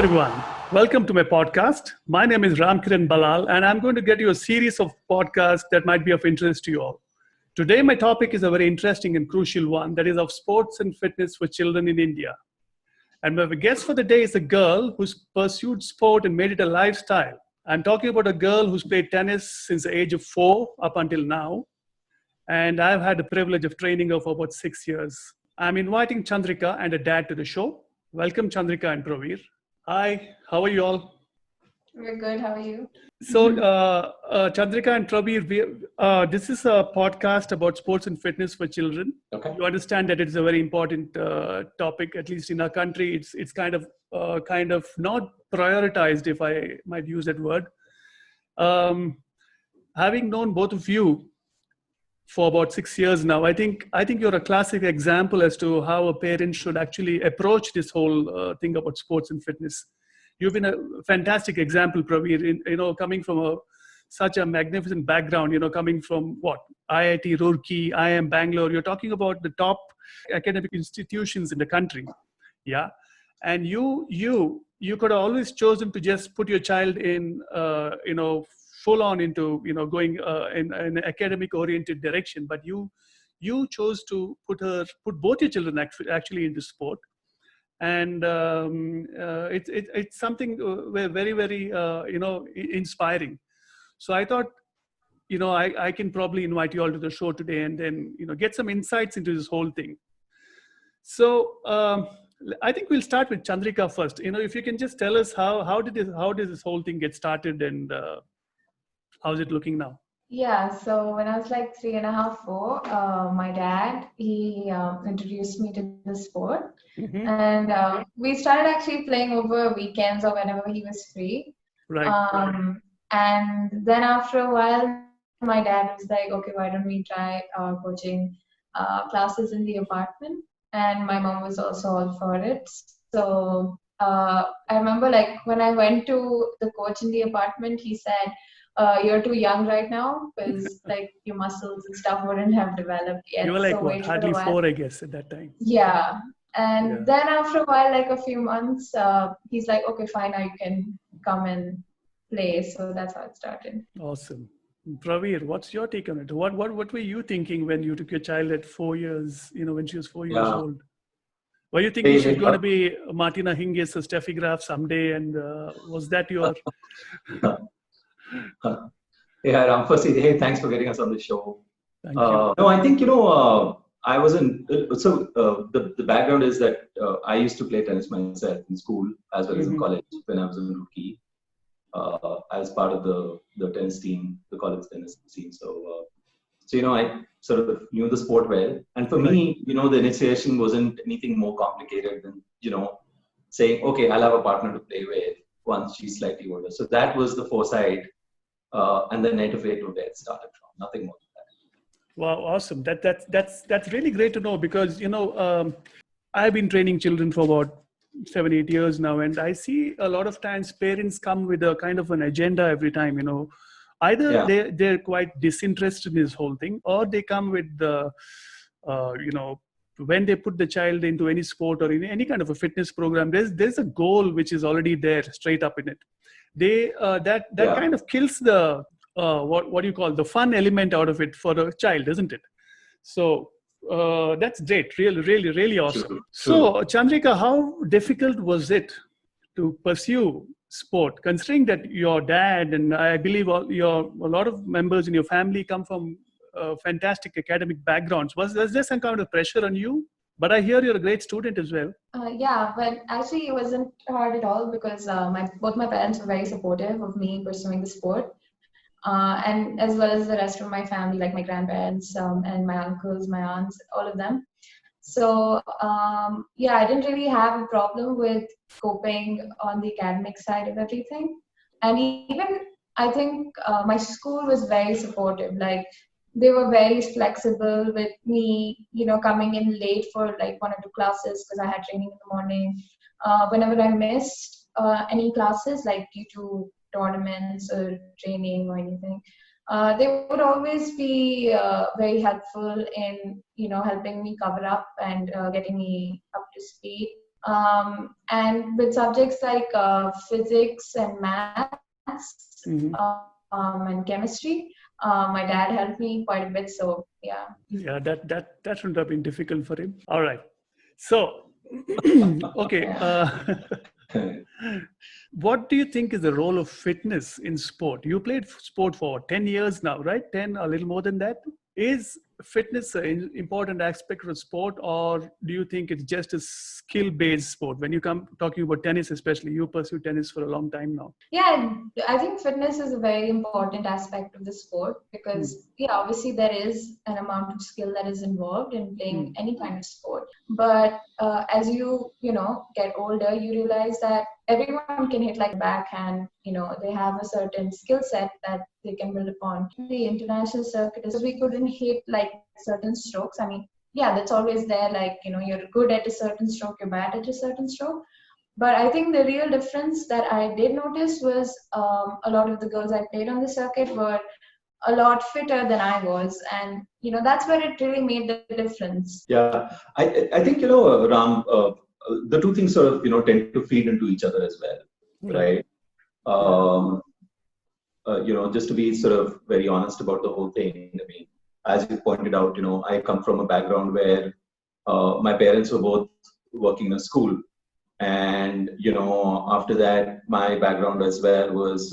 everyone. Welcome to my podcast. My name is Ramkiran Balal, and I'm going to get you a series of podcasts that might be of interest to you all. Today, my topic is a very interesting and crucial one that is of sports and fitness for children in India. And my guest for the day is a girl who's pursued sport and made it a lifestyle. I'm talking about a girl who's played tennis since the age of 4 up until now. And I've had the privilege of training her for about 6 years. I'm inviting Chandrika and her dad to the show. Welcome, Chandrika and Praveer. Hi, how are you all? We're good. How are you? So, Chandrika and Praveer, this is a podcast about sports and fitness for children. Okay. You understand that it is a very important topic, at least in our country. It's kind of not prioritized, if I might use that word. Having known both of you for about 6 years now, I think you're a classic example as to how a parent should actually approach this whole thing about sports and fitness. You've been a fantastic example, Praveer, coming from such a magnificent background, coming from IIT Roorkee, IIM Bangalore. You're talking about the top academic institutions in the country. Yeah. And you could have always chosen to just put your child in, full on into going in an academic oriented direction, but you chose to put both your children actually into sport, and it's something very very inspiring. So I thought I can probably invite you all to the show today and then get some insights into this whole thing. So I think we'll start with Chandrika first. If you can just tell us how did this whole thing get started, and how's it looking now? Yeah, so when I was like 3.5, 4, my dad, he introduced me to the sport. Mm-hmm. And we started actually playing over weekends or whenever he was free. Right. And then after a while, my dad was like, okay, why don't we try coaching classes in the apartment? And my mom was also all for it. So I remember like when I went to the coach in the apartment, he said, you're too young right now because like your muscles and stuff wouldn't have developed yet. You were like so wait for hardly a while. 4, I guess, at that time. Yeah. And Yeah. then after a while, like a few months, he's like, okay, fine, now you can come and play. So that's how it started. Awesome. Praveer, what's your take on it? What were you thinking when you took your child at 4 years, when she was 4 years Yeah. old? Were you thinking she's going to be Martina Hingis or Steffi Graf someday? And was that your... Yeah, Ram, firstly, hey, thanks for getting us on the show. Thank you. No, I think, I wasn't, the background is that I used to play tennis myself in school as well as in college when I was in Roorkee. I was part of the tennis team, the college tennis team. So, I sort of knew the sport well. And for me, the initiation wasn't anything more complicated than, saying, okay, I'll have a partner to play with once she's slightly older. So that was the foresight. And the net of it to death started from, nothing more than that. Wow, awesome. That's really great to know because, I've been training children for about 7, 8 years now. And I see a lot of times parents come with a kind of an agenda every time, either they're quite disinterested in this whole thing, or they come with the, when they put the child into any sport or in any kind of a fitness program, there's a goal which is already there straight up in it. They that kind of kills the what do you call the fun element out of it for the child, isn't it? So that's great, really awesome. True. So Chandrika, how difficult was it to pursue sport, considering that your dad and I believe a lot of members in your family come from fantastic academic backgrounds? Was there some kind of pressure on you? But I hear you're a great student as well. Yeah, but actually it wasn't hard at all because both my parents were very supportive of me pursuing the sport. And as well as the rest of my family, like my grandparents and my uncles, my aunts, all of them. So I didn't really have a problem with coping on the academic side of everything. And even I think my school was very supportive. Like they were very flexible with me, coming in late for like 1 or 2 classes because I had training in the morning. Whenever I missed any classes, like due to tournaments or training or anything, they would always be very helpful in, helping me cover up and getting me up to speed. And with subjects like physics and maths and chemistry, my dad helped me quite a bit. So yeah. Yeah, that shouldn't have been difficult for him. All right. So, okay. What do you think is the role of fitness in sport? You played sport for 10 years now, right? 10, a little more than that. Is fitness an important aspect of sport, or do you think it's just a skill-based sport? When you come talking about tennis, especially, you pursue tennis for a long time now. Yeah, I think fitness is a very important aspect of the sport because, yeah, obviously there is an amount of skill that is involved in playing any kind of sport. But as you get older, you realize that everyone can hit like a backhand. They have a certain skill set that they can build upon. The international circuit is we couldn't hit like certain strokes. I mean, yeah, that's always there. Like, you're good at a certain stroke, you're bad at a certain stroke. But I think the real difference that I did notice was a lot of the girls I played on the circuit were a lot fitter than I was, and that's where it really made the difference. Yeah, I think Ram, the two things sort of tend to feed into each other as well, right? Um, just to be sort of very honest about the whole thing. I mean, as you pointed out, I come from a background where my parents were both working in a school. And after that, my background as well was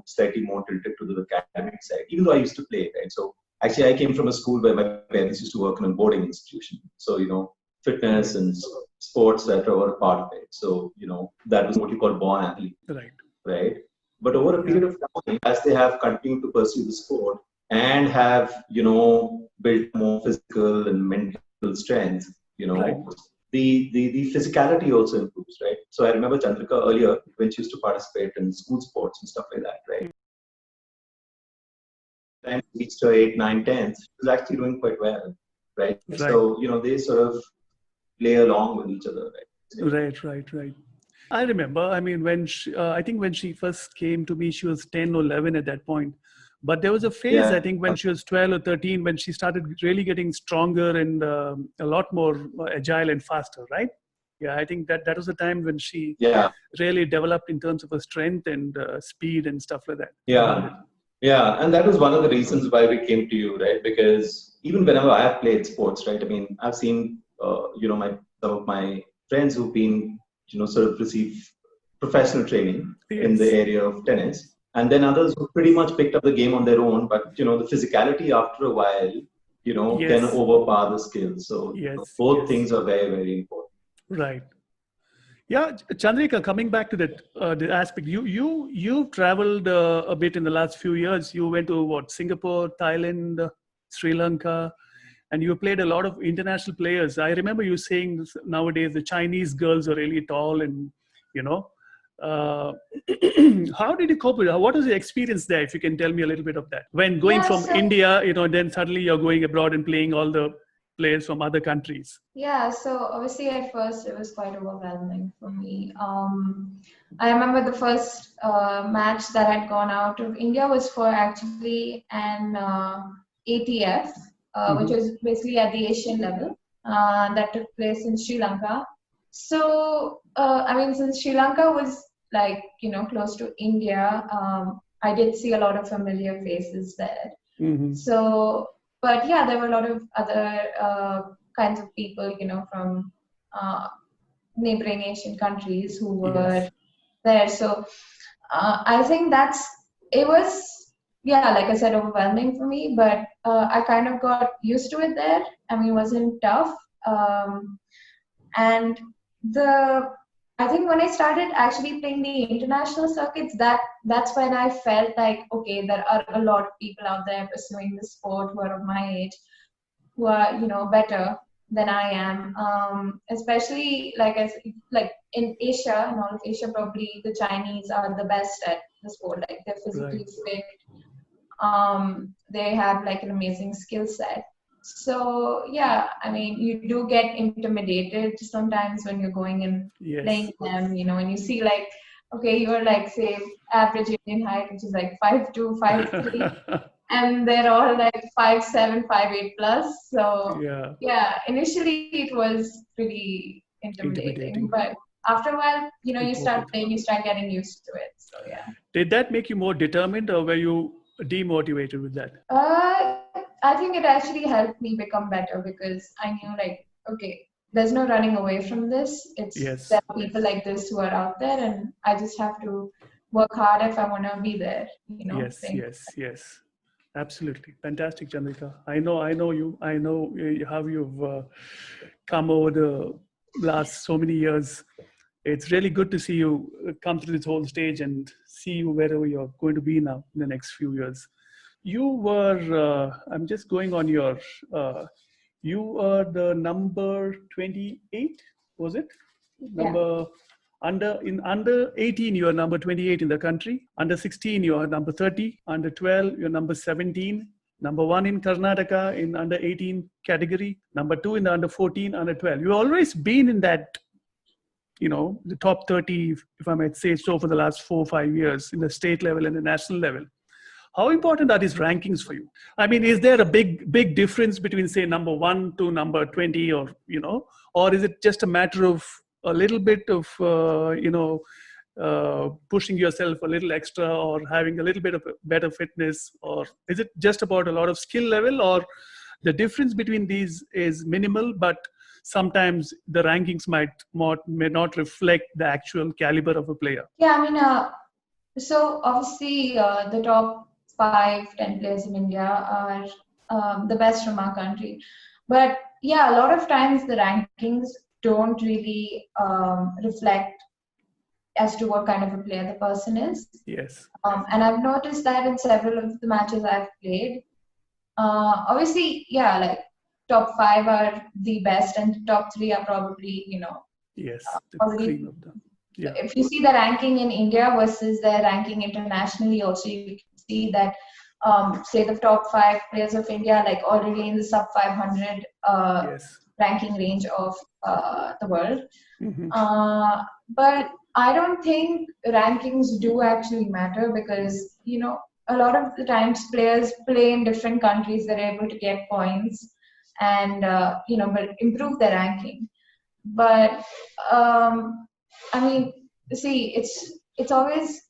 slightly more tilted to the academic side, even though I used to play, right? So actually I came from a school where my parents used to work in a boarding institution, so fitness and sports that were a part of it. So that was what you call born athlete, right? But over a period of time, as they have continued to pursue the sport and have built more physical and mental strength, the physicality also improves, right? So I remember Chandrika earlier when she used to participate in school sports and stuff like that, right? Time she reached her 8, 9, 10, she was actually doing quite well, right? So they sort of play along with each other, right? Right. I remember. I mean, I think when she first came to me, she was 10 or 11 at that point. But there was a phase, I think, when she was 12 or 13, when she started really getting stronger and a lot more agile and faster, right? Yeah, I think that was the time when she really developed in terms of her strength and speed and stuff like that. Yeah, and that was one of the reasons why we came to you, right? Because even whenever I have played sports, right? I mean, I've seen, some of my friends who've been, sort of receive professional training in the area of tennis. And then others who pretty much picked up the game on their own, but the physicality after a while, can overpower the skills. So both things are very, very important. Right. Yeah, Chandrika, coming back to that the aspect, you've traveled a bit in the last few years. You went to Singapore, Thailand, Sri Lanka, and you played a lot of international players. I remember you saying nowadays the Chinese girls are really tall, and how did you cope with it? What was the experience there? If you can tell me a little bit of that. When going from India, then suddenly you're going abroad and playing all the players from other countries. Yeah, so obviously at first it was quite overwhelming for me. I remember the first match that I'd gone out of India was for actually an ATF, which was basically at the Asian level, that took place in Sri Lanka. So, I mean, since Sri Lanka was like, close to India, I did see a lot of familiar faces there. So, but yeah, there were a lot of other kinds of people, from neighboring Asian countries who were there. So I think it was, like I said, overwhelming for me, but I kind of got used to it there. I mean, it wasn't tough. And I think when I started actually playing the international circuits, that's when I felt like, okay, there are a lot of people out there pursuing the sport who are of my age, who are, better than I am. Especially like in Asia, in all of Asia, probably the Chinese are the best at the sport. Like they're physically fit. They have like an amazing skill set. So yeah, I mean, you do get intimidated sometimes when you're going and playing them, and you see like, okay, you're like, say, average Indian height, which is like 5'2", 5'3", and they're all like 5'7", 5'8" plus. So yeah, initially it was pretty intimidating. But after a while, you start playing, you start getting used to it. So yeah. Did that make you more determined, or were you demotivated with that? I think it actually helped me become better because I knew like, okay, there's no running away from this. Yes. There are people like this who are out there, and I just have to work hard if I want to be there. Yes. Absolutely. Fantastic, Chandrika. I know you. I know how you've come over the last so many years. It's really good to see you come through this whole stage and see you wherever you're going to be now in the next few years. You were, I'm just going on your, you are the number 28, was it? Number under 18, you are number 28 in the country. Under 16, you are number 30. Under 12, you're number 17. Number 1 in Karnataka in under 18 category. Number 2 in the under 14, under 12. You've always been in that, the top 30, if I might say so, for the last 4 or 5 years in the state level and the national level. How important are these rankings for you? I mean, is there a big difference between, say, number 1 to number 20, or is it just a matter of a little bit of, pushing yourself a little extra or having a little bit of better fitness? Or is it just about a lot of skill level, or the difference between these is minimal, but sometimes the rankings may not reflect the actual caliber of a player? Yeah, I mean, so obviously the top 5-10 players in India are the best from our country. But yeah, a lot of times the rankings don't really reflect as to what kind of a player the person is. Yes. And I've noticed that in several of the matches I've played. Obviously, yeah, like top 5 are the best, and top 3 are probably, Yes, the already. cream of them. Yeah. If you see the ranking in India versus their ranking internationally, also you can see that, say the top 5 players of India, like already in the sub 500 Yes. ranking range of the world. Mm-hmm. But I don't think rankings do actually matter because, a lot of the times players play in different countries, they're able to get points and, but improve their ranking. But, I mean, see, it's always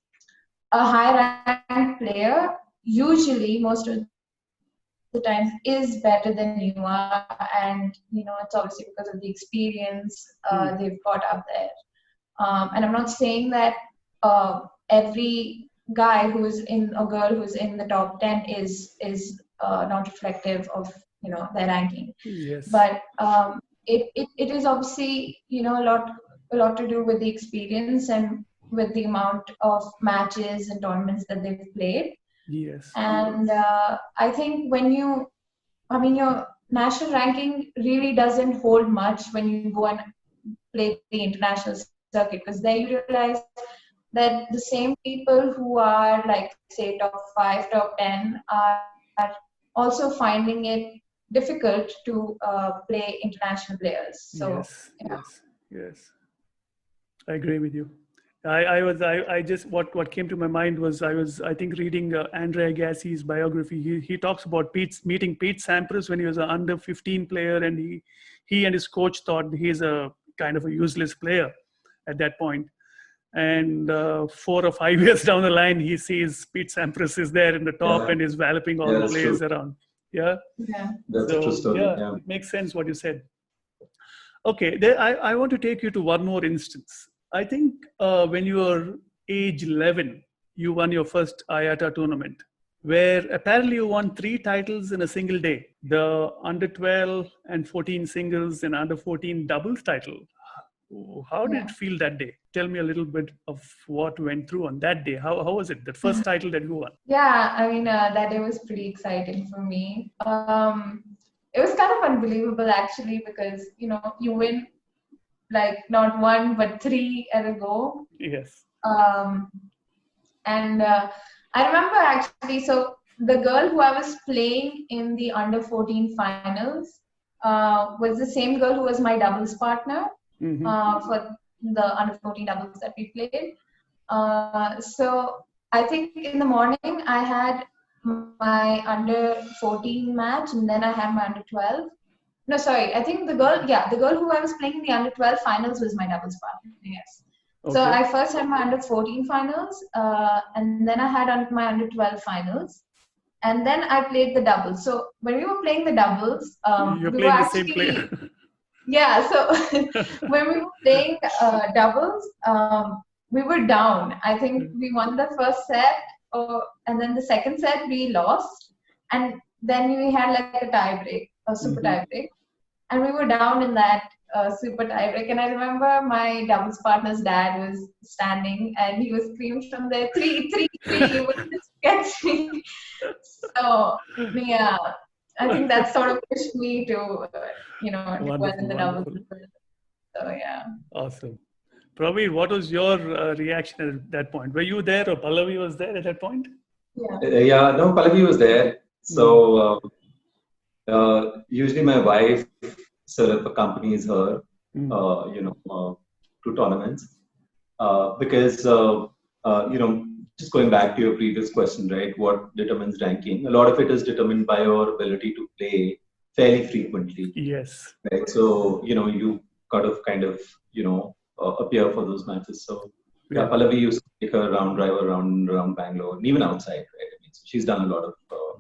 a high ranked player, usually most of the time is better than you are, and it's obviously because of the experience they've got up there. And I'm not saying that every guy who's in a girl who's in the top 10 is not reflective of their ranking. Yes. But it is obviously a lot to do with the experience and with the amount of matches and tournaments that they've played. Yes. And I think your national ranking really doesn't hold much when you go and play the international circuit, because there you realize that the same people who are like, say, top 5, top 10 are also finding it difficult to play international players. So Yes. I agree with you. I just what came to my mind was I think reading Andre Agassi's biography. He talks about meeting Pete Sampras when he was an under 15 player, and he and his coach thought he's a kind of a useless player at that point. And 4 or 5 years down the line, he sees Pete Sampras is there in the top and is walloping all the players around. Yeah. That's a true story. Yeah, it makes sense what you said. Okay, I want to take you to one more instance. I think when you were age 11, you won your first IATA tournament, where apparently you won 3 titles in a single day. The under 12 and 14 singles and under 14 doubles title. How did it feel that day? Tell me a little bit of what went through on that day. How was it, the first title that you won? Yeah, I mean, that day was pretty exciting for me. It was kind of unbelievable actually, because, you win like not 1, but 3 at a go. Yes. And I remember actually, so the girl who I was playing in the under 14 finals was the same girl who was my doubles partner. For the under 14 doubles that we played. So I think in the morning I had my under 14 match, and then I had my under 12. No, sorry. I think the girl who I was playing in the under 12 finals was my doubles partner. Yes. So Okay. I first had my under 14 finals, and then I had my under 12 finals, and then I played the doubles. So when we were playing the doubles, You're we were playing the same player. actually yeah. So when we were playing doubles, we were down. I think we won the first set, and then the second set we lost, and then we had like a tie break, a super Mhm. tie break, and we were down in that super tie break. And I remember my doubles partner's dad was standing, and he was screaming from there, three, three, three. You will just catch me. So yeah, I think that sort of pushed me to to Wonderful, win the doubles. wonderful. So yeah. Awesome. Praveen, what was your reaction at that point? Were you there or Pallavi was there at that point? Yeah. Yeah, no, Pallavi was there. Mm. So usually my wife sort of accompanies her, Mm. to tournaments. Because just going back to your previous question, right? What determines ranking? A lot of it is determined by your ability to play fairly frequently, Yes. right? So you got to kind of appear for those matches. So yeah, Yeah. Pallavi used to take her round drive around Bangalore, and even outside, right? I mean, so she's done a lot of Yeah.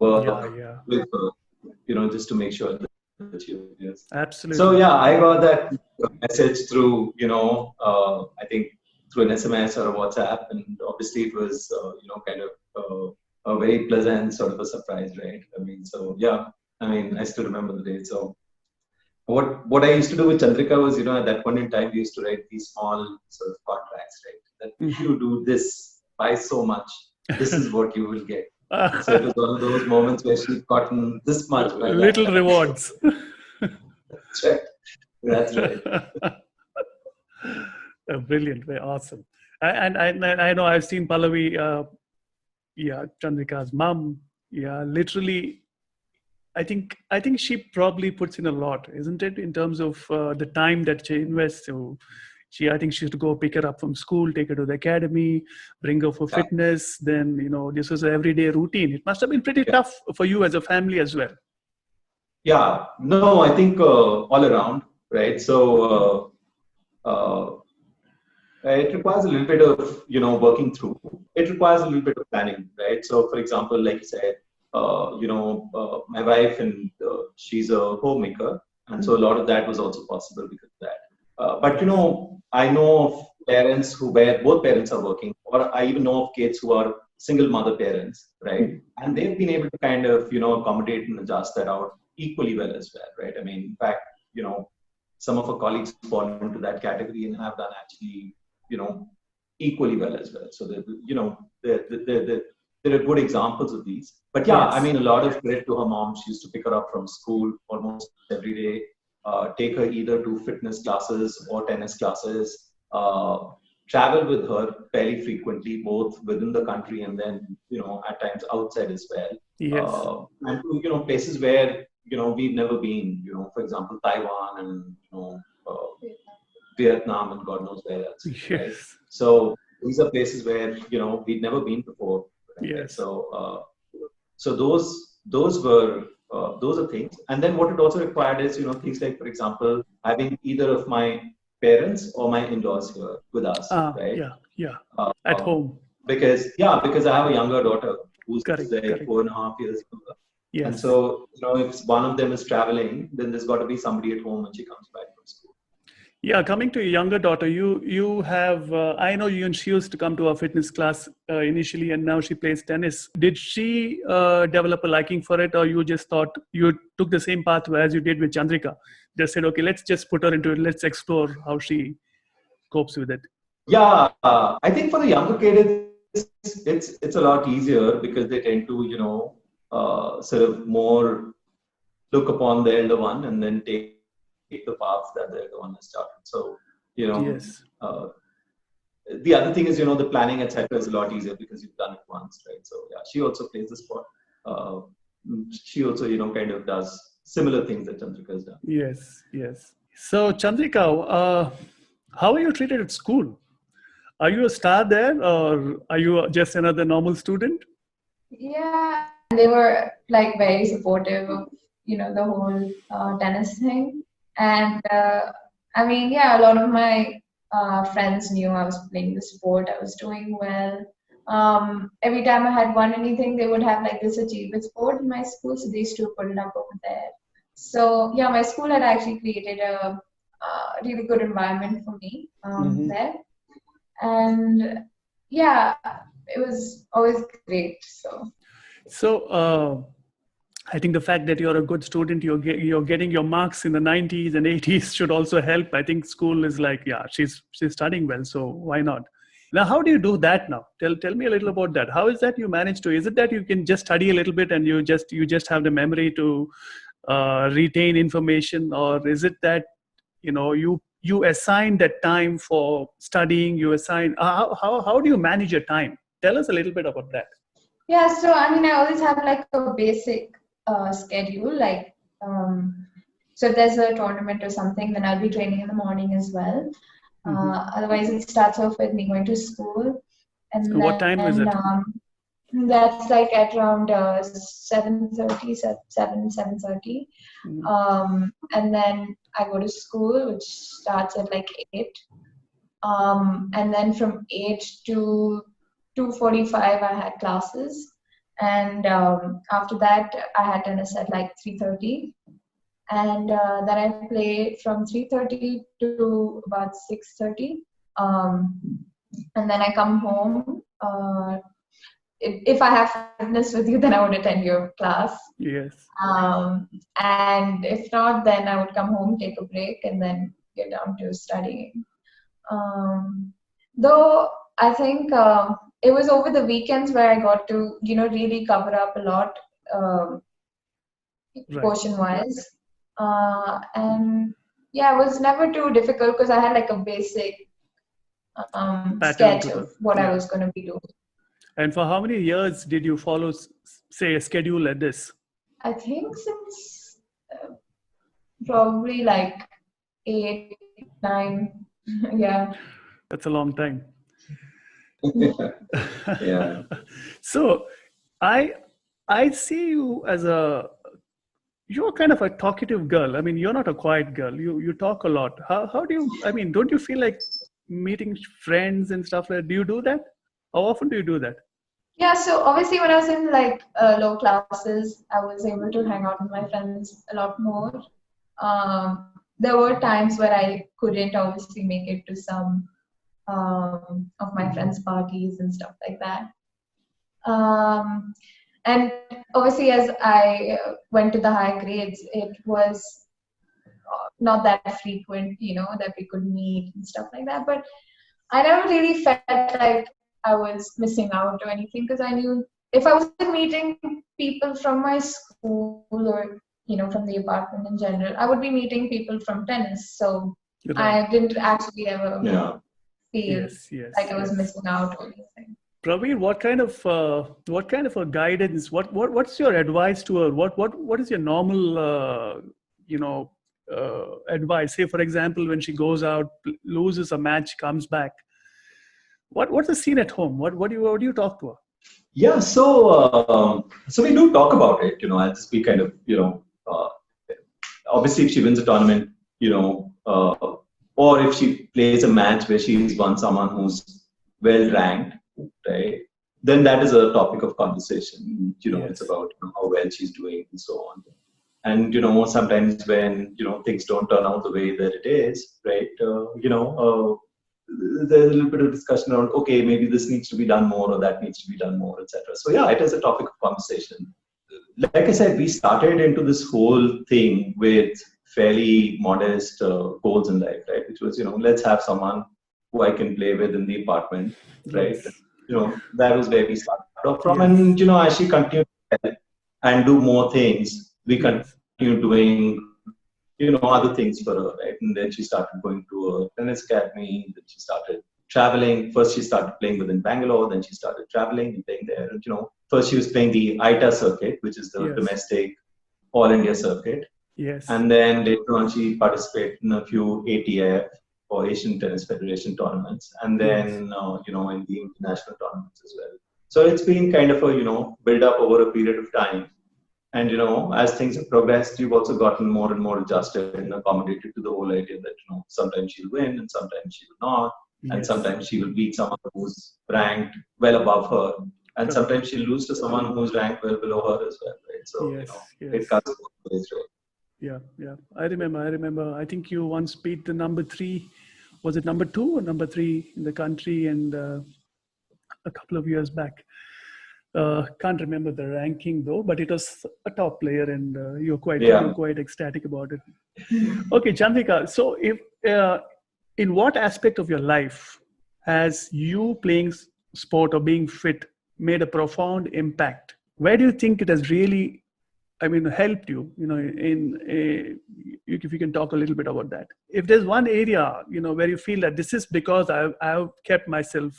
work Yeah. with her, just to make sure that she appears. So Absolutely. yeah, I got that message through, I think through an SMS or a WhatsApp, and obviously it was, kind of a very pleasant sort of a surprise, right? I mean, so yeah, I mean, I still remember the day. So what I used to do with Chandrika was, at that point in time, we used to write these small sort of contracts, right? That if Mhm. you do this by so much, this is what you will get. So it was one of those moments where she'd gotten this much by Little that. rewards. That's right. That's right. Brilliant. Very awesome. I know I've seen Pallavi, yeah, Chandrika's mom. Yeah, literally, I think she probably puts in a lot, isn't it, in terms of the time that she invests. So I think she used to go pick her up from school, take her to the academy, bring her for Yeah. fitness. Then this was an everyday routine. It must have been pretty Yeah. tough for you as a family as well. Yeah. No, I think all around, right? So it requires a little bit of working through. It requires a little bit of planning, right? So for example, like you said, my wife, and she's a homemaker, and so a lot of that was also possible because of that. But Yes. I know of parents where both parents are working, or I even know of kids who are single mother parents, right? And they've been able to kind of accommodate and adjust that out equally well as well, right? I mean, in fact, some of our colleagues fall into that category and have done actually equally well as well. So that there are good examples of these. But yeah, I Yes. mean, a lot of credit to her mom. She used to pick her up from school almost every day, take her either to fitness classes or tennis classes, travel with her fairly frequently, both within the country and then at times outside as well, Yes. and to places where we've never been. For example, Taiwan and Vietnam and God knows where else, right? Yes. So these are places where we'd never been before, right? Yes. So those are things. And then what it also required is things like, for example, having either of my parents or my in-laws here with us, right? Yeah. Yeah. Uh, At home. because I have a younger daughter who's Correct. like Correct. 4.5 years younger. And Yes. so, if one of them is traveling, then there's got to be somebody at home when she comes back from school. Yeah, coming to your younger daughter, you have I know you and she used to come to our fitness class initially, and now she plays tennis. Did she develop a liking for it, or you just thought you took the same path as you did with Chandrika? Just said, okay, let's just put her into it. Let's explore how she copes with it. Yeah, I think for the younger kid, it's a lot easier because they tend to sort of more look upon the elder one and then take the path that the elder one has started. So Yes. the other thing is the planning etc. is a lot easier because you've done it once, right? So yeah, she also plays the sport. Uh, she also kind of does similar things that Chandrika has done. Yes. Yes. So Chandrika, how are you treated at school? Are you a star there, or are you just another normal student? Yeah, they were like very supportive of the whole tennis thing. And I mean, yeah, a lot of my friends knew I was playing the sport. I was doing well. Every time I had won anything, they would have like this achievement sport in my school, so they used to put it up over there. So yeah, my school had actually created a really good environment for me there, and yeah, it was always great. So I think the fact that you're a good student, you're getting your marks in the 90s and 80s should also help. I think school is like, yeah, she's studying well, so why not? Now, how do you do that now? Tell me a little about that. How is that you manage to? Is it that you can just study a little bit and you just have the memory to retain information, or is it that you assign that time for studying? You assign how do you manage your time? Tell us a little bit about that. Yeah, so I mean, I always have like a basic schedule. Like, so if there's a tournament or something, then I'll be training in the morning as well. Otherwise, it starts off with me going to school, and What time is then it? that's like at around 7:30, 7:30. And then I go to school, which starts at like 8. And then from 8 to 2:45, I had classes. And after that, I had tennis at like 3:30. And then I play from 3:30 to about 6:30. And then I come home. If I have fitness with you, then I would attend your class. Yes. And if not, then I would come home, take a break, and then get down to studying. Though I think it was over the weekends where I got to, really cover up a lot Right. portion-wise. And yeah, it was never too difficult because I had like a basic sketch of what I was going to be doing. And for how many years did you follow, say, a schedule like this? I think since probably like 8, 9. Yeah. That's a long time. Yeah. So I see you as you're kind of a talkative girl. I mean, you're not a quiet girl. You talk a lot. How do you, I mean, don't you feel like meeting friends and stuff like that? Do you do that? How often do you do that? Yeah, so obviously when I was in like low classes, I was able to hang out with my friends a lot more. There were times where I couldn't obviously make it to some of my friends' parties and stuff like that. And obviously as I went to the higher grades, it was not that frequent, that we could meet and stuff like that. But I never really felt like I was missing out or anything, because I knew if I wasn't meeting people from my school or from the apartment in general, I would be meeting people from tennis. So I didn't actually ever feel like I was missing out or anything. Praveen, what kind of a guidance? What's your advice to her? What is your normal advice? Say, for example, when she goes out, loses a match, comes back. What's the scene at home? What do you talk to her? Yeah, so we do talk about it. I'll just be kind of obviously if she wins a tournament, or if she plays a match where she's won someone who's well ranked, right? Then that is a topic of conversation. It's about how well she's doing and so on. And sometimes when things don't turn out the way that it is, right? There's a little bit of discussion around, okay, maybe this needs to be done more or that needs to be done more, etc. So yeah, it is a topic of conversation. Like I said, we started into this whole thing with fairly modest goals in life, right? Which was, let's have someone who I can play with in the apartment, right? That was where we started off from. And, as she continued and do more things, we continued doing other things for her, right? And then she started going to a tennis academy. Then she started traveling. First, she started playing within Bangalore. Then she started traveling and playing there. And, first she was playing the ITA circuit, which is the domestic All India circuit. Yes. And then later on, she participated in a few ATF or Asian Tennis Federation tournaments, and then in the international tournaments as well. So it's been kind of a build up over a period of time. And as things have progressed, you've also gotten more and more adjusted and accommodated to the whole idea that sometimes she'll win and sometimes she will not, and Yes. sometimes she will beat someone who's ranked well above her, and Correct. sometimes she'll lose to someone who's ranked well below her as well, right? So Yes. it Yes. cuts both ways, right? Yeah. Yeah. I remember. I think you once beat the number 3. Was it number 2 or number 3 in the country? And a couple of years back. Can't remember the ranking though, but it was a top player, and you're Yeah. quite ecstatic about it. Okay, Chandrika. So, if in what aspect of your life has you playing sport or being fit made a profound impact? Where do you think it has really, helped you? If you can talk a little bit about that. If there's one area, where you feel that this is because I've kept myself,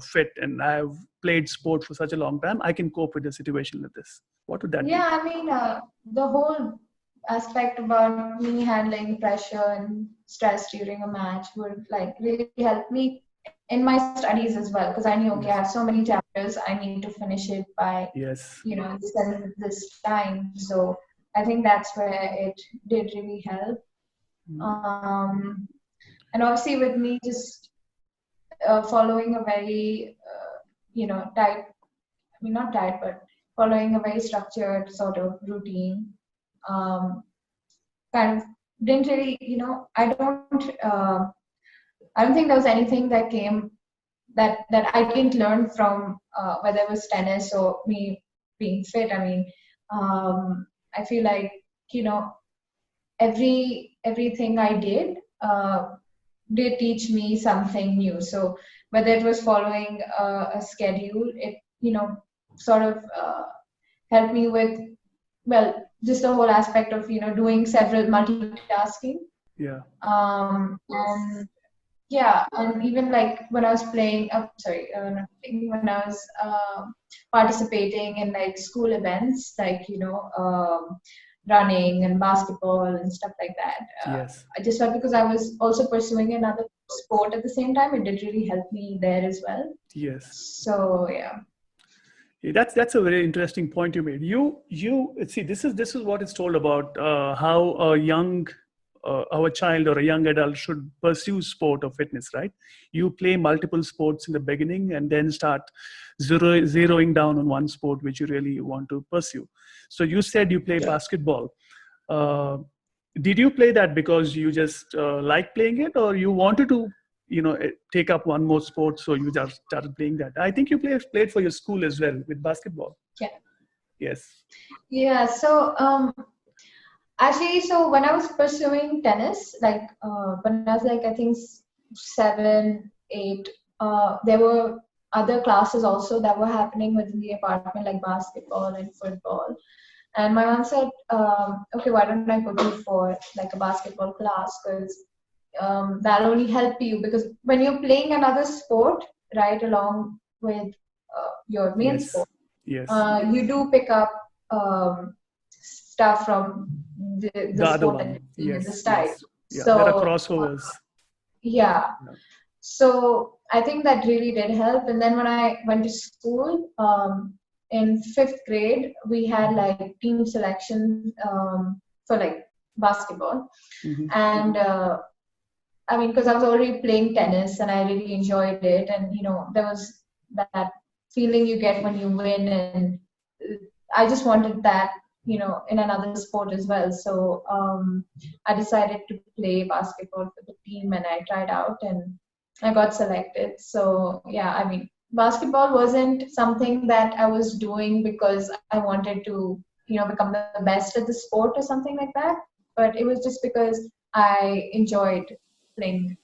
fit, and I've played sport for such a long time, I can cope with a situation like this. What would that be? Yeah, I mean, the whole aspect about me handling pressure and stress during a match would like really help me in my studies as well, because I knew, okay, I Yes. have so many chapters, I need to finish it by Yes. this time. So I think that's where it did really help. Um, and obviously with me just following a very tight, I mean not tight, but following a very structured sort of routine. Um, kind of didn't really, I don't think there was anything that came that I didn't learn from whether it was tennis or me being fit. I mean, I feel like you know everything I did teach me something new. So whether it was following a schedule, it sort of helped me with, well, just the whole aspect of doing several multitasking. Yeah. And yeah, and even like when I was playing, not playing, when I was participating in like school events, like running and basketball and stuff like that. Yes. I just felt because I was also pursuing another sport at the same time, it did really help me there as well. Yes. So yeah. That's a very interesting point you made. You see, this is what is told about how our child or a young adult should pursue sport or fitness, right? You play multiple sports in the beginning and then start zeroing down on one sport which you really want to pursue. So you said you play Yeah. basketball. Uh, did you play that because you just like playing it, or you wanted to take up one more sport, so you just started playing that? I think you played for your school as well with basketball. Yeah. Yes. Yeah. So actually, so when I was pursuing tennis, like when I was like I think 7, 8, there were other classes also that were happening within the apartment, like basketball and football. And my mom said, okay, why don't I put you for like a basketball class? Because that'll only help you, because when you're playing another sport, right, along with your main Yes. sport, Yes. you do pick up stuff from the The other sport that one. you're doing in the Yes. style. Yes. Yeah. There are So crossovers. yeah. Yeah. So I think that really did help. And then when I went to school, in 5th grade, we had like team selection for like basketball. Mhm. And I mean, because I was already playing tennis and I really enjoyed it. And, there was that feeling you get when you win. And I just wanted that, in another sport as well. So I decided to play basketball for the team, and I tried out and I got selected. So yeah, I mean, basketball wasn't something that I was doing because I wanted to, become the best at the sport or something like that. But it was just because I enjoyed playing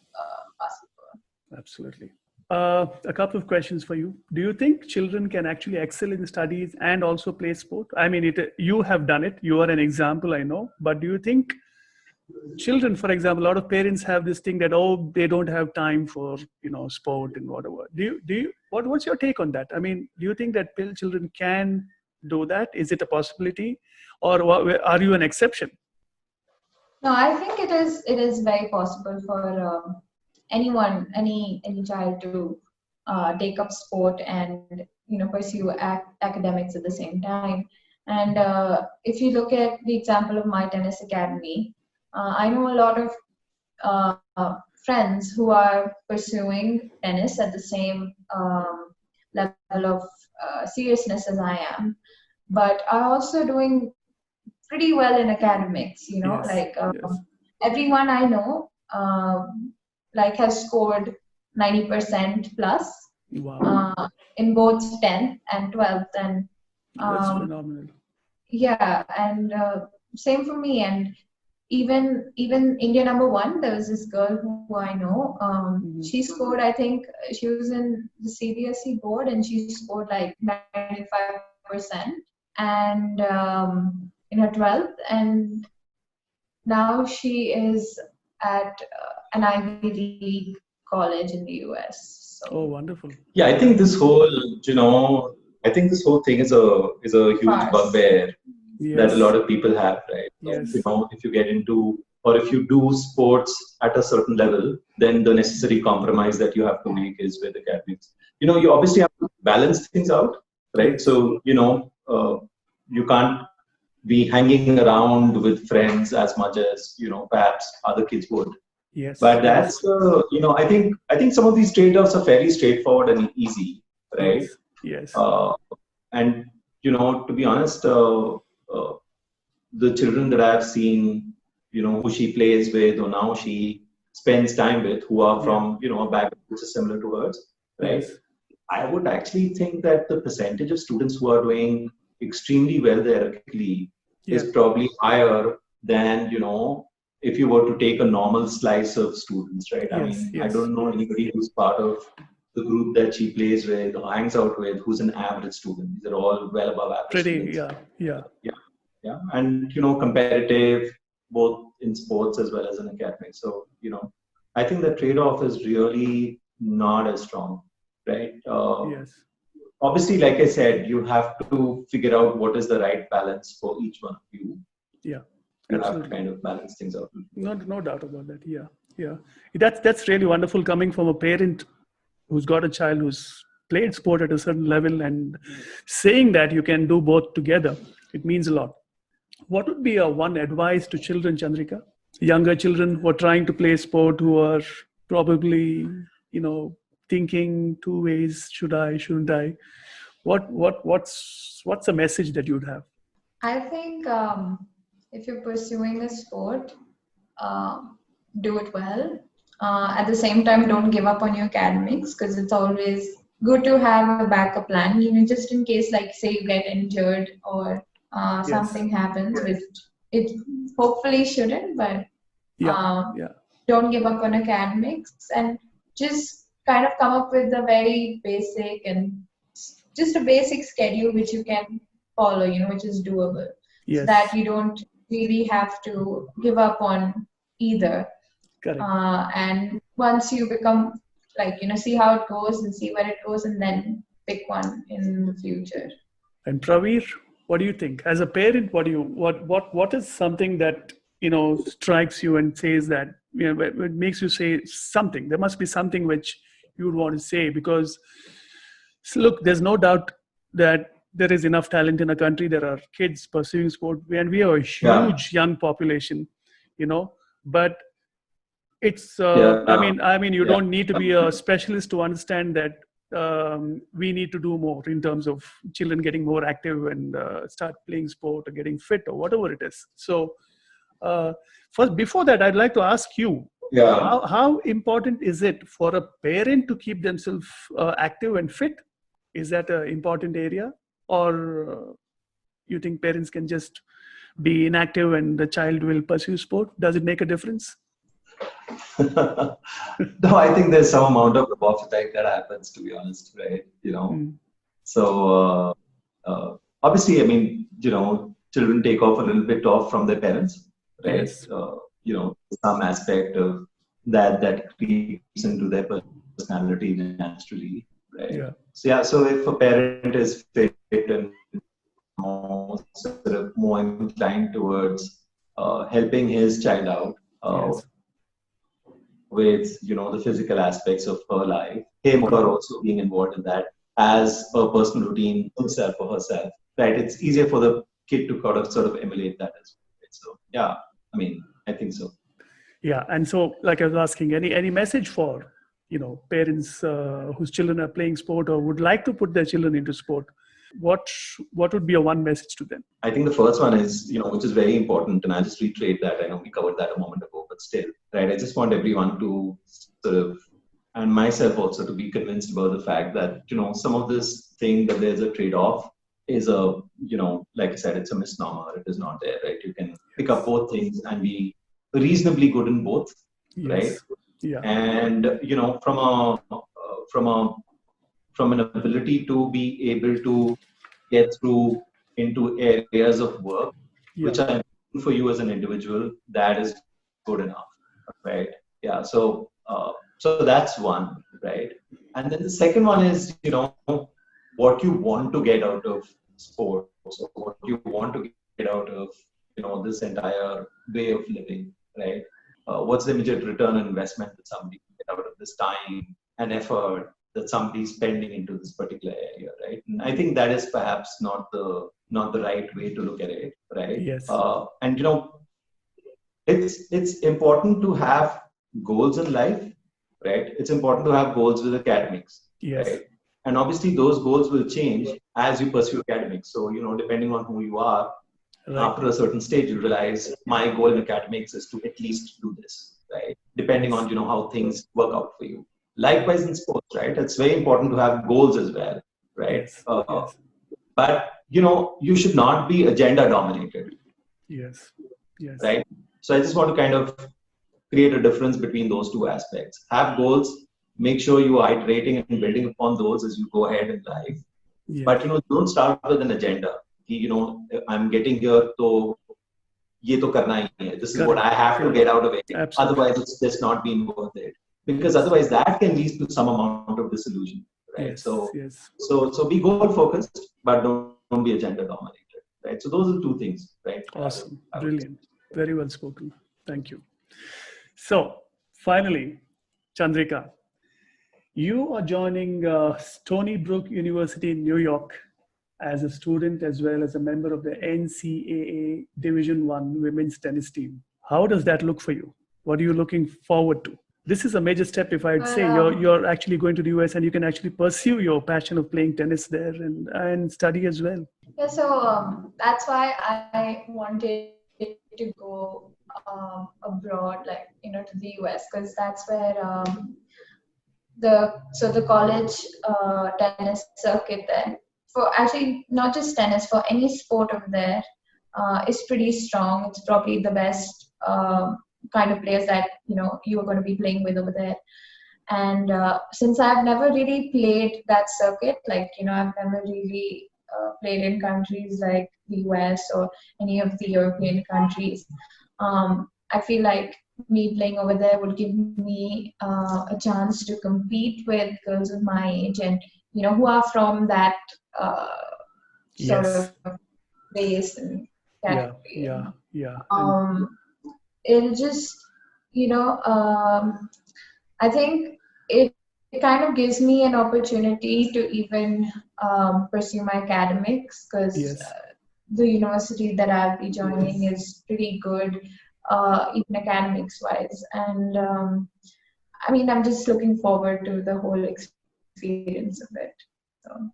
basketball. Absolutely. A couple of questions for you. Do you think children can actually excel in studies and also play sport? I mean, you have done it. You are an example, I know. But do you think children, for example, a lot of parents have this thing that, oh, they don't have time for sport and whatever. What's your take on that? I mean, do you think that children can do that? Is it a possibility, or are you an exception? No, I think it is very possible for anyone, any child to take up sport and pursue academics at the same time. And if you look at the example of my tennis academy, I know a lot of friends who are pursuing tennis at the same level of seriousness as I am, but are also doing pretty well in academics. Yes. Like Yes. everyone I know, like has scored 90% plus Wow. in both 10th and 12th, and That's um, phenomenal. yeah, and same for me. And even India number one, there was this girl who I know. Mhm. She scored, I think, she was in the CBSE board, and she scored like 95%, and in her 12th, and now she is at an Ivy League college in the US. Oh, So wonderful. Yeah, I think this whole, I think this whole thing is a huge fast. bugbear that a Yes. lot of people have, right? Yes. If you get into or if you do sports at a certain level, then the necessary compromise that you have to make is with academics. You obviously have to balance things out, right? Yes. So, you can't be hanging around with friends as much as, perhaps other kids would. Yes. But Yes. I think some of these trade-offs are fairly straightforward and easy, right? Yes. Yes. Uh, and to be honest, uh, the children that I've seen, who she plays with or now she spends time with, who are Yeah. from, a background which is similar to hers, right? Yes. I would actually think that the percentage of students who are doing extremely well theoretically Yeah. is probably higher than, if you were to take a normal slice of students, right? I Yes. mean, I Yes. don't know anybody who's part of the group that she plays with or hangs out with who's an average student. These are all well above average Pretty. students. Yeah. Yeah. Yeah, and competitive both in sports as well as in academics. So I think the trade-off is really not as strong, right? Yes. Obviously, like I said, you have to figure out what is the right balance for each one of you. Yeah. You have to Absolutely. kind of balance things out. No doubt about that. Yeah. Yeah. That's really wonderful coming from a parent who's got a child who's played sport at a certain level and saying that you can do both together. It means a lot. What would be a one advice to children, Chandrika? Younger children who are trying to play sport, who are probably, thinking two ways: should I, shouldn't I? What's the message that you'd have? I think if you're pursuing a sport, do it well. At the same time, don't give up on your academics, because it's always good to have a backup plan, just in case, like, say you get injured or Yes. something happens, which it hopefully shouldn't, but Yeah. uh, Yeah. don't give up on academics, and just kind of come up with a very basic and just a basic schedule which you can follow, which is doable, so that Yes. you don't really have to give up on either. Correct. And once you become, like, see how it goes and see where it goes, and then pick one in the future. And Praveer, what do you think? As a parent, what is something that strikes you and says that it makes you say something? There must be something which you would want to say, because look, there's no doubt that there is enough talent in a country. There are kids pursuing sport, and we have a Yeah, huge young population, but it's yeah, I mean you yeah. don't need to be a specialist to understand that we need to do more in terms of children getting more active and start playing sport or getting fit or whatever it is. So uh, first, before that, I'd like to ask you, Yeah. how important is it for a parent to keep themselves active and fit? Is that an important area, or you think parents can just be inactive and the child will pursue sport? Does it make a difference? No, I think there's some amount of reward effect that happens, to be honest, right? Mm. So obviously, I mean, children take off a little bit off from their parents, right? Yes. Some aspect of that creeps into their personality naturally, right? Yeah. So yeah, so if a parent is fit and sort of more inclined towards helping his child out, Yes. with the physical aspects of her life, him or her also being involved in that as a personal routine himself or herself, right? It's easier for the kid to sort of emulate that as well. Right? So yeah, I mean, I think so. Yeah, and so like I was asking, any message for parents whose children are playing sport or would like to put their children into sport? What would be a one message to them? I think the first one is, which is very important, and I'll just reiterate that. I know we covered that a moment ago, but still, right? I just want everyone to sort of, and myself also, to be convinced about the fact that, some of this thing that there's a trade-off is like I said, it's a misnomer. It is not there, right? You can pick up both things and be reasonably good in both, right? Yes. Yeah. And, from an ability to be able to get through into areas of work which are important for you as an individual, that is good enough, right? Yeah. So that's one, right? And then the second one is, what you want to get out of sports, or what you want to get out of, this entire way of living, right? What's the immediate return on investment that somebody can get out of this time and effort that somebody's spending into this particular area, right? And I think that is perhaps not the right way to look at it, right? Yes. And it's important to have goals in life, right? It's important to have goals with academics, yes. Right? And obviously those goals will change as you pursue academics. So depending on who you are, right. After a certain stage, you realize my goal in academics is to at least do this, right? Depending on how things work out for you. Likewise in sports, right? It's very important to have goals as well, right? Yes. Yes. But you should not be agenda dominated. Yes. Yes. Right. So I just want to kind of create a difference between those two aspects. Have goals. Make sure you are iterating and building upon those as you go ahead in life. Yeah. But don't start with an agenda. I'm getting here, so ye to karna hi hai. This is what I have to get out of it. Absolutely. Otherwise, it's just not been worth it. Because otherwise, that can lead to some amount of disillusion. Right. Yes. So, yes. So be goal focused, but don't be agenda dominated. Right. So those are two things. Right. Awesome. Brilliant. Very well spoken. Thank you. So finally, Chandrika, you are joining Stony Brook University in New York as a student as well as a member of the NCAA Division I women's tennis team. How does that look for you? What are you looking forward to? This is a major step, if I'd say. You're actually going to the US and you can actually pursue your passion of playing tennis there and study as well. Yeah, so that's why I wanted to go abroad, to the US, because that's where the college tennis circuit there, for actually not just tennis, for any sport over there, is pretty strong. It's probably the best kind of players that you are going to be playing with over there. And since I've never really played that circuit, I've never really played in countries like the US or any of the European countries, I feel like me playing over there would give me a chance to compete with girls of my age and who are from that sort of base and category. It'll just I think it kind of gives me an opportunity to even pursue my academics, because the university that I'll be joining is pretty good, even academics wise. And I'm just looking forward to the whole experience of it. So.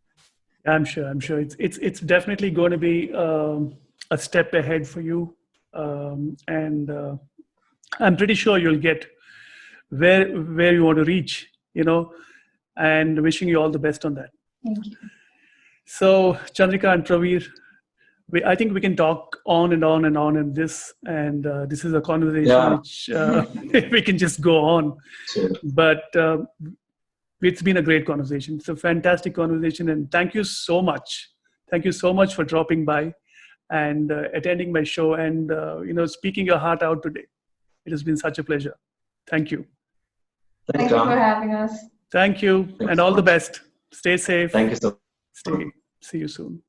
I'm sure it's definitely going to be a step ahead for you, and I'm pretty sure you'll get where you want to reach, and wishing you all the best on that. Thank you. So Chandrika and Praveer, I think we can talk on and on and on in this, and this is a conversation which we can just go on. Sure. But it's been a great conversation. It's a fantastic conversation, and thank you so much. Thank you so much for dropping by and attending my show and speaking your heart out today. It has been such a pleasure. Thank you. Thank you for having us. Thank you, and all the best. Stay safe. Thank you so much. See you soon.